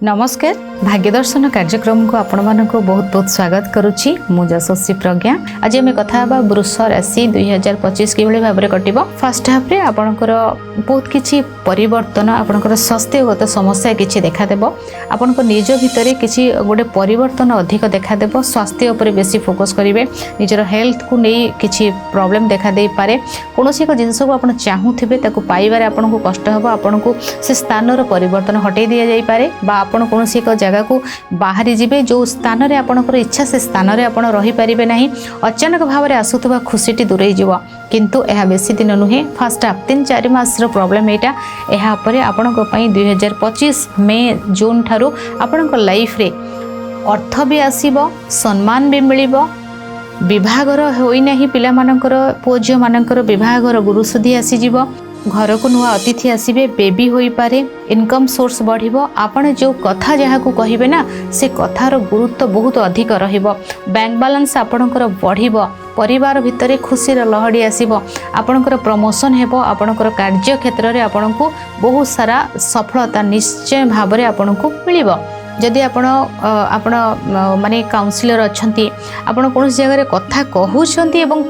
नमस्कार भाग्यदर्शन कार्यक्रम को आपण मानक बहुत बहुत स्वागत करुच्ची मु यशस्वी प्रज्ञा। आज आम कथा वृष राशि 2025 किभली भाव में कटिबो। फर्स्ट हाफ रे आपणकर बहुत किछि परिवर्तन आपणकर स्वास्थ्यगत समस्या किछि देखा देबो। आपणकर निज भितरे किछि गोटे परिवर्तन अधिक देखा देबो। स्वास्थ्य उपर बेसी फोकस करिवे, निजर हेल्थ को नै किछि प्रॉब्लम देखा दे पारे। कोनोसी एक जिंस को आपण चाहूथिबे ताकू पाइबारे आपनको कष्ट हबो। आपनको से स्थानर परिवर्तन हटै दिया जाई पारे बा आपण कोनोसी एक जगह को बाहरी जिबे जो स्थान रे आपणकर इच्छा से स्थान रे आपण रही पारिबे नाही। अचानक भाव में आसुथबा खुशीटी दूरे जीव, किंतु यह बेसी दिन नुहे। फास्ट 3-4 मास रो प्रॉब्लम एटा। यह परे आपनको पई 2025 मे जून ठारू आपणकर लाइफ रे अर्थ भी आसीबो, सम्मान भी मिलिबो। विभागर होई नाही पिला मानकर पुओ झियो मानकर विभागर गुरुसुधी आसी जीवो। घर को नुआ अतिथि आसबे, बेबी होई पारे, इनकम सोर्स बढ़िबो। आपण जो कथा जहाँ को कहिबे ना से कथार गुरुत्व बहुत अधिक रहिबो। बैंक बैलेंस आपणकर बढ़िबो। परिवार भितरे खुशीर लहड़ी आसीबो। आपणकर प्रमोशन हेबो। आपणकर कार्य क्षेत्र रे आपणको बहुत सारा सफलता निश्चय भाव में आपणको मिलिबो। जदि आपण माने काउंसिलर अच्छंती, आपण कौन जगह कथा कहउछंती एवं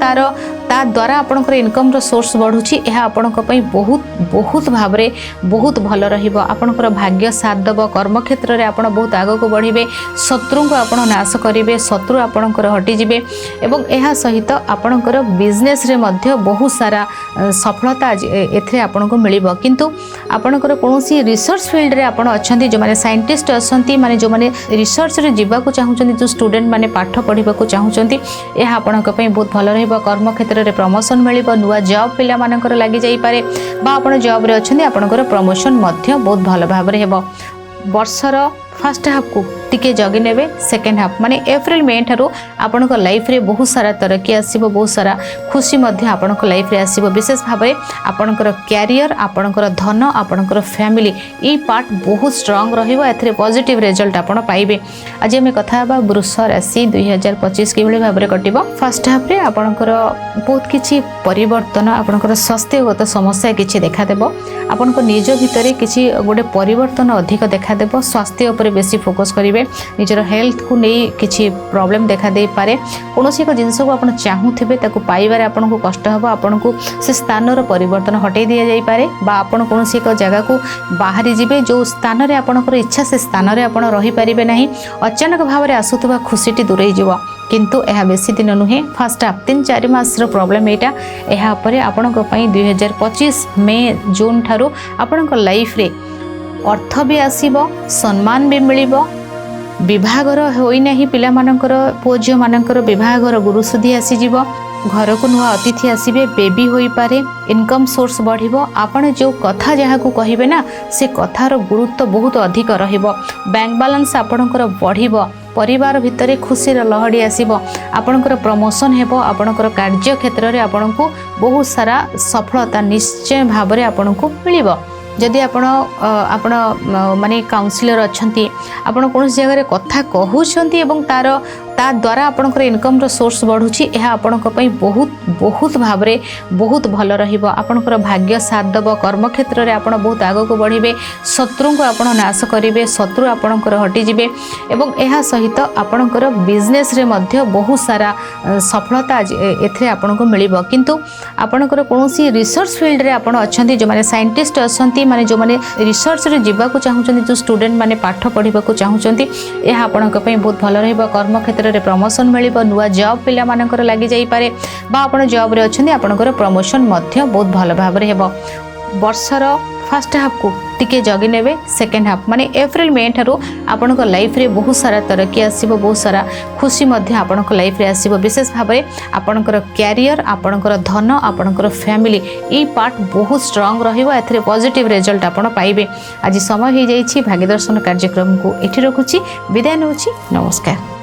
ता द्वारा आपणकर इनकम रो सोर्स बढ़ुची, यह आपणक पई बहुत बहुत भाव में बहुत भल रहिबो। आपणकर भाग्य साथ देबो। कर्म क्षेत्र रे आपण बहुत आगो को बढ़िबे। शत्रु को आपण नाश करिवे, शत्रु आपणकर हटि जिवे एवं यह सहित आपणकर बिजनेस रे मध्य बहुत सारा सफलता एथरे आपणको मिलिबो। किंतु आपणकर कोनोसी रिसर्च फील्ड रे आपण अच्छंती, जो माने साइंटिस्ट अच्छंती, माने जो माने रिसर्च रे जीवा को चाहउछंती, जो स्टूडेंट माने पाठ पढ़िबा को चाहउछंती, यह आपणक पई बहुत भल रहिबो। कर्म क्षेत्र रे प्रमोशन मिलिबो। नुआ जॉब पिला मानकर लागि जाई पारे बा आपण जॉब रे अच्छंती, आपणकर प्रमोशन मध्य बहुत भल भाव रे हेबो। वर्षर फर्स्ट हाफ को टिके जगी नेबे। सेकेंड हाफ माने एप्रिल मे ठारू आपणक लाइफ रे बहुत सारा तरक्की आसीबो, बहुत सारा खुशी मध्य आपणक लाइफ रे आसीबो। विशेष भाव में आपणकर कैरियर, आपणकर धन, आपणकर फैमिली ई पार्ट बहुत स्ट्रांग रहिबो। एथरे पॉजिटिव रिजल्ट आपण पाइबे। आज हम कथा बा वृष राशि 2025 किभली भाव में कटिबो। फर्स्ट हाफ रे आपणकर बहुत किछि परिवर्तन आपणकर स्वास्थ्यगत समस्या किछि देखा देबो। आपणकर निज भितरे किछि गोटे परिवर्तन अधिक देखा देबो। स्वास्थ्य उपर बेसी फोकस करिवे, निजर हेल्थ को नै किछि प्रॉब्लम देखा दे पारे। कोनोसी एक जिंस को आपण चाहूथिबे ताकू पाइबारे आपनको कष्ट हबो। आपनको से स्थानर परिवर्तन हटै दिया जाई पारे बा आपण कोनोसी एक जगह को बाहरी जिबे जो स्थान रे आपणकर इच्छा से स्थान रे आपण रही पारिबे नाही। अचानक भाव में आसुथबा खुशीटी दूरे जीव, किंतु यह बेसी दिन नुहे। फास्ट 3-4 मास रो प्रॉब्लम एटा। यह परे आपणक पई 2025 मे जून ठारू आपणकर लाइफ रे अर्थ भी आसीबो, सम्मान भी मिलिबो। विभागर होई नाही पिला मानकर पुओ झियो मानकर विभागर गुरुसुधी आसी जीवो। घर को नुआ अतिथि आसबे, बेबी होई पारे, इनकम सोर्स बढ़िबो। आपण जो कथा जहाँ को कहिबे ना से कथार गुरुत्व बहुत अधिक रहिबो। बैंक बैलेंस आपणकर बढ़िबो। परिवार भितरे खुशीर लहड़ी आसीबो। आपणकर प्रमोशन हेबो। आपणकर कार्य क्षेत्र रे आपणको बहुत सारा सफलता निश्चय भाव में आपणको मिलिबो। जदि आपण माने काउंसिलर अच्छंती, आपण कौन जगह कथा कहउछंती एवं ता द्वारा आपणकर इनकम रो सोर्स बढ़ुची, यह आपणक पई बहुत बहुत भाव में बहुत भल रहिबो। आपणकर भाग्य साथ देबो। कर्म क्षेत्र रे आपण बहुत आगो को बढ़िबे। शत्रु को आपण नाश करिवे, शत्रु आपणकर हटि जिवे एवं यह सहित आपणकर बिजनेस रे मध्य बहुत सारा सफलता एथरे आपणको मिलिबो। किंतु आपणकर कोनोसी रिसर्च फील्ड रे आपण अच्छंती, जो माने साइंटिस्ट अच्छंती, माने जो माने रिसर्च रे जीवा को चाहउछंती, जो स्टूडेंट माने पाठ पढ़िबा को चाहउछंती, यह आपणक पई बहुत भल रहिबो। कर्म क्षेत्र रे प्रमोशन मिलिबो। नुआ जॉब पिला मानकर लागि जाई पारे बा आपण जॉब रे अच्छंती, आपणकर प्रमोशन मध्य बहुत भल भाव में हेबो। वर्षर फर्स्ट हाफ को टिके जगी नेबे। सेकेंड हाफ माने एप्रिल मे ठारू आपणकर लाइफ रे बहुत सारा तरक्की आसीबो, बहुत सारा खुशी मध्य आपणकर लाइफ रे आसीबो। विशेष भाव में आपणकर कैरियर, आपणकर धन, आपणकर फैमिली ई पार्ट बहुत स्ट्रांग रहिबो। एथरे पॉजिटिव रिजल्ट आपण पाइबे। आज समय हो जाइछि भाग्यदर्शन कार्यक्रम को एठी रखुछि। विदाय नउछि। नमस्कार।